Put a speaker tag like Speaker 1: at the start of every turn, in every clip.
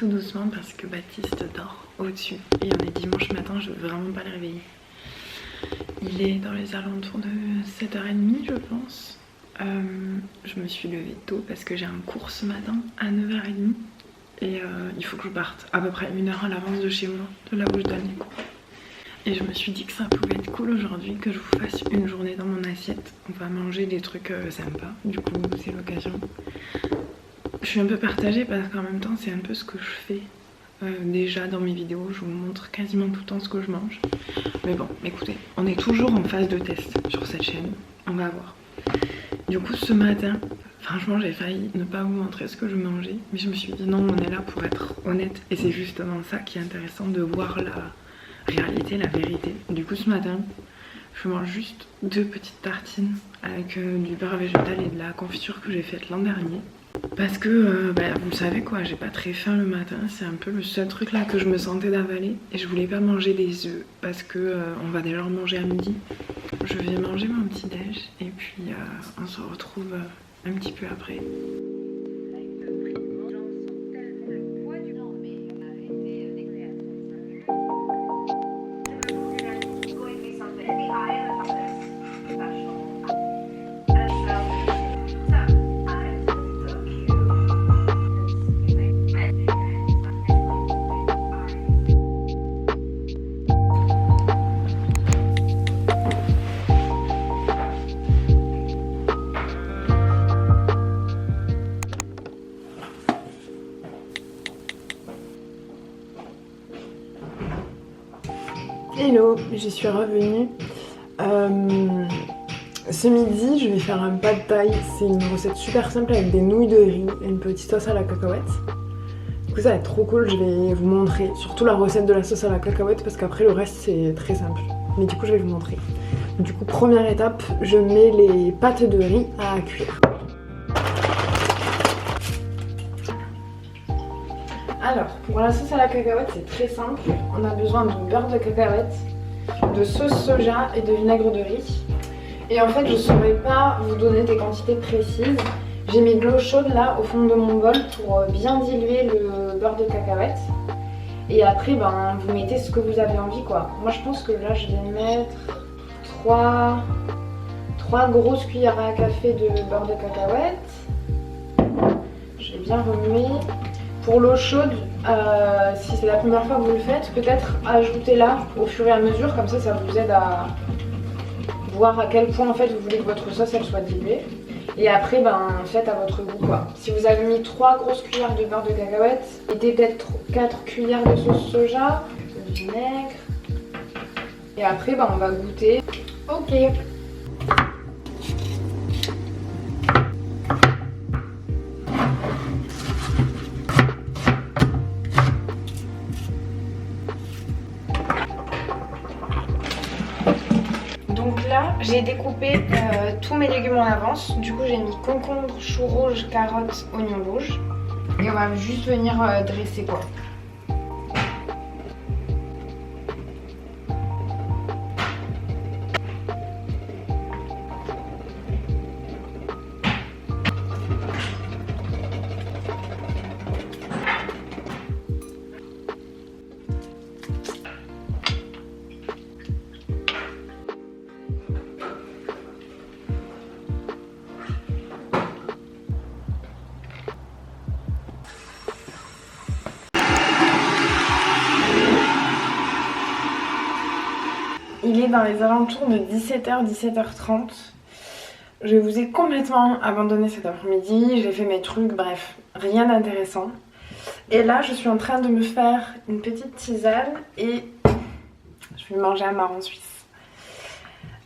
Speaker 1: tout doucement parce que Baptiste dort au-dessus et on est dimanche matin, je veux vraiment pas le réveiller. Il est dans les alentours de 7h30 je pense. Je me suis levée tôt parce que j'ai un cours ce matin à 9h30 et il faut que je parte à peu près 1h à l'avance de chez moi, de là où je donne les cours. Et je me suis dit que ça pouvait être cool aujourd'hui que je vous fasse une journée dans mon assiette. On va manger des trucs sympas, du coup c'est l'occasion. Je suis un peu partagée parce qu'en même temps c'est un peu ce que je fais déjà dans mes vidéos. Je vous montre quasiment tout le temps ce que je mange. Mais bon, écoutez, on est toujours en phase de test sur cette chaîne, on va voir. Du coup ce matin, franchement j'ai failli ne pas vous montrer ce que je mangeais. Mais je me suis dit non, on est là pour être honnête. Et c'est justement ça qui est intéressant, de voir la réalité, la vérité. Du coup ce matin, je mange juste 2 petites tartines avec du beurre végétal et de la confiture que j'ai faite l'an dernier. Parce que, vous le savez quoi, j'ai pas très faim le matin, c'est un peu le seul truc là que je me sentais d'avaler. Et je voulais pas manger des œufs parce que on va déjà en manger à midi. Je vais manger mon petit déj et puis on se retrouve un petit peu après. Hello, j'y suis revenue. Ce midi, je vais faire un pad thai. C'est une recette super simple avec des nouilles de riz et une petite sauce à la cacahuète. Du coup, ça va être trop cool. Je vais vous montrer surtout la recette de la sauce à la cacahuète parce qu'après, le reste, c'est très simple. Mais du coup, je vais vous montrer. Du coup, première étape, je mets les pâtes de riz à cuire. Alors, pour la sauce à la cacahuète, c'est très simple. On a besoin de beurre de cacahuète, de sauce soja et de vinaigre de riz. Et en fait, je ne saurais pas vous donner des quantités précises. J'ai mis de l'eau chaude là au fond de mon bol pour bien diluer le beurre de cacahuète. Et après, vous mettez ce que vous avez envie quoi. Moi, je pense que là, je vais mettre 3 grosses cuillères à café de beurre de cacahuète. Je vais bien remuer. Pour l'eau chaude, si c'est la première fois que vous le faites, peut-être ajoutez-la au fur et à mesure, comme ça vous aide à voir à quel point en fait vous voulez que votre sauce elle soit diluée. Et après faites à votre goût quoi. Si vous avez mis 3 grosses cuillères de beurre de cacahuète, mettez peut-être 4 cuillères de sauce soja, de vinaigre. Et après on va goûter. Ok. Donc là, j'ai découpé tous mes légumes en avance. Du coup, j'ai mis concombre, chou rouge, carottes, oignons rouges. Et on va juste venir dresser quoi. Il est dans les alentours de 17h, 17h30. Je vous ai complètement abandonné cet après-midi. J'ai fait mes trucs, bref, rien d'intéressant. Et là, je suis en train de me faire une petite tisane et je vais manger un marron suisse.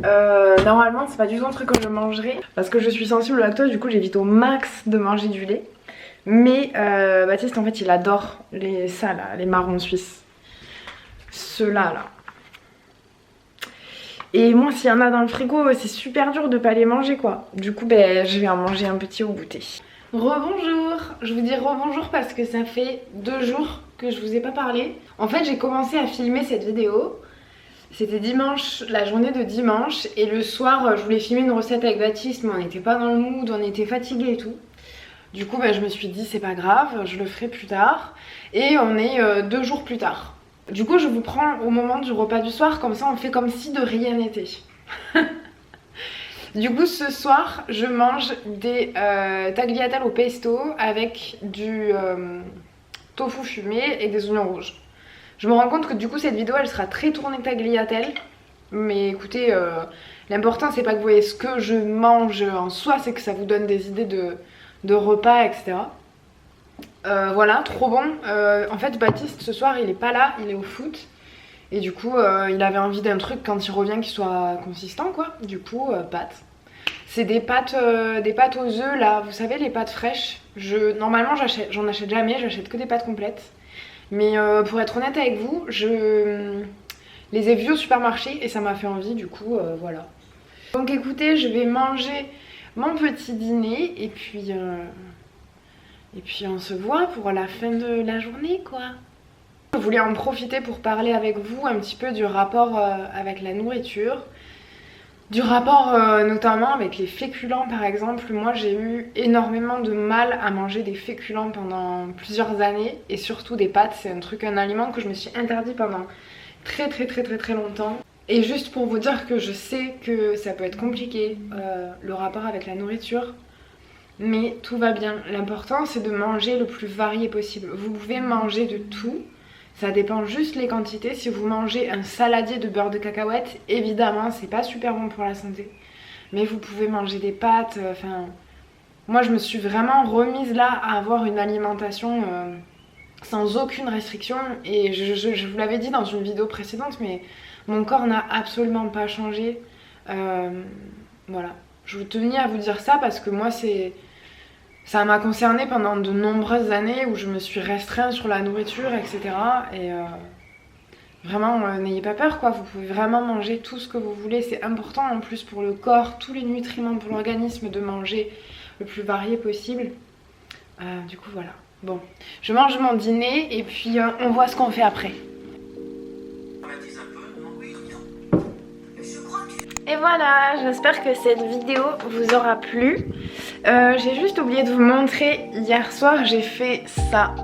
Speaker 1: Normalement, c'est pas du tout un truc que je mangerai parce que je suis sensible au lactose, du coup, j'évite au max de manger du lait. Mais Baptiste, en fait, il adore les marrons suisses. Ceux-là, là. Et moi, s'il y en a dans le frigo, c'est super dur de pas les manger quoi. Du coup, je vais en manger un petit au goûter. Rebonjour. Je vous dis rebonjour parce que ça fait 2 jours que je vous ai pas parlé. En fait, j'ai commencé à filmer cette vidéo. C'était dimanche, la journée de dimanche. Et le soir, je voulais filmer une recette avec Baptiste, mais on n'était pas dans le mood, on était fatigués et tout. Du coup je me suis dit c'est pas grave, je le ferai plus tard. Et on est 2 jours plus tard. Du coup je vous prends au moment du repas du soir, comme ça on fait comme si de rien n'était. Du coup ce soir je mange des tagliatelles au pesto avec du tofu fumé et des oignons rouges. Je me rends compte que du coup cette vidéo elle sera très tournée tagliatelle. Mais écoutez, l'important c'est pas que vous voyez ce que je mange en soi, c'est que ça vous donne des idées de repas, etc. Voilà, trop bon. En fait Baptiste ce soir il est pas là, il est au foot. Et du coup il avait envie d'un truc quand il revient qui soit consistant quoi. Du coup pâtes. C'est des pâtes aux œufs là, vous savez les pâtes fraîches. Normalement j'en achète jamais, j'achète que des pâtes complètes. Mais pour être honnête avec vous, je les ai vues au supermarché et ça m'a fait envie, du coup voilà. Donc écoutez, je vais manger mon petit dîner et puis on se voit pour la fin de la journée quoi. Je voulais en profiter pour parler avec vous un petit peu du rapport avec la nourriture. Du rapport notamment avec les féculents par exemple. Moi j'ai eu énormément de mal à manger des féculents pendant plusieurs années. Et surtout des pâtes, c'est un aliment que je me suis interdit pendant très longtemps. Et juste pour vous dire que je sais que ça peut être compliqué le rapport avec la nourriture. Mais tout va bien. L'important c'est de manger le plus varié possible. Vous pouvez manger de tout. Ça dépend juste les quantités. Si vous mangez un saladier de beurre de cacahuète, évidemment c'est pas super bon pour la santé. Mais vous pouvez manger des pâtes, moi je me suis vraiment remise là à avoir une alimentation sans aucune restriction. Et je vous l'avais dit dans une vidéo précédente, mais mon corps n'a absolument pas changé. Voilà, je tenais à vous dire ça parce que moi ça m'a concernée pendant de nombreuses années où je me suis restreinte sur la nourriture, etc. Et vraiment, n'ayez pas peur quoi, vous pouvez vraiment manger tout ce que vous voulez. C'est important en plus pour le corps, tous les nutriments pour l'organisme, de manger le plus varié possible. Du coup voilà. Bon, je mange mon dîner et puis on voit ce qu'on fait après. Et voilà, j'espère que cette vidéo vous aura plu. J'ai juste oublié de vous montrer, hier soir j'ai fait ça.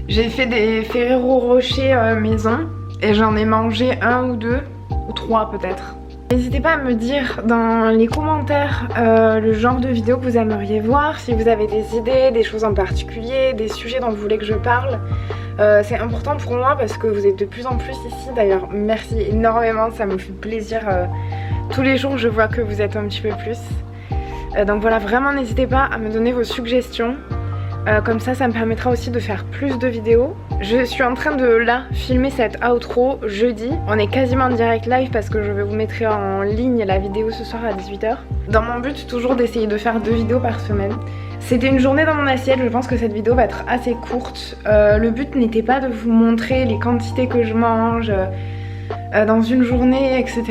Speaker 1: J'ai fait des Ferrero Rocher maison et j'en ai mangé 1 ou 2 ou 3 peut-être. N'hésitez pas à me dire dans les commentaires le genre de vidéo que vous aimeriez voir, si vous avez des idées, des choses en particulier, des sujets dont vous voulez que je parle. C'est important pour moi parce que vous êtes de plus en plus ici. D'ailleurs merci énormément, ça me fait plaisir. Tous les jours je vois que vous êtes un petit peu plus. Donc voilà, vraiment n'hésitez pas à me donner vos suggestions. Comme ça me permettra aussi de faire plus de vidéos. Je suis en train de là filmer cette outro jeudi. On est quasiment en direct live parce que je vais vous mettre en ligne la vidéo ce soir à 18 h. Dans mon but toujours d'essayer de faire 2 vidéos par semaine. C'était une journée dans mon assiette, je pense que cette vidéo va être assez courte. Le but n'était pas de vous montrer les quantités que je mange dans une journée, etc.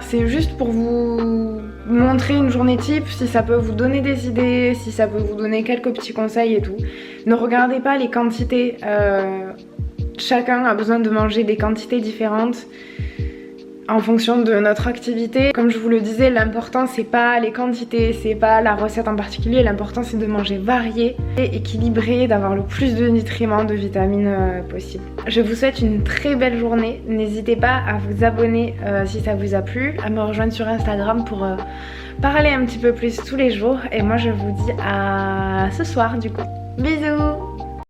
Speaker 1: C'est juste pour vous montrer une journée type, si ça peut vous donner des idées, si ça peut vous donner quelques petits conseils et tout. Ne regardez pas les quantités, chacun a besoin de manger des quantités différentes en fonction de notre activité. Comme je vous le disais, l'important c'est pas les quantités, c'est pas la recette en particulier, l'important c'est de manger varié et équilibré, d'avoir le plus de nutriments, de vitamines possible. Je vous souhaite une très belle journée, n'hésitez pas à vous abonner si ça vous a plu, à me rejoindre sur Instagram pour parler un petit peu plus tous les jours et moi je vous dis à ce soir du coup. Bisous!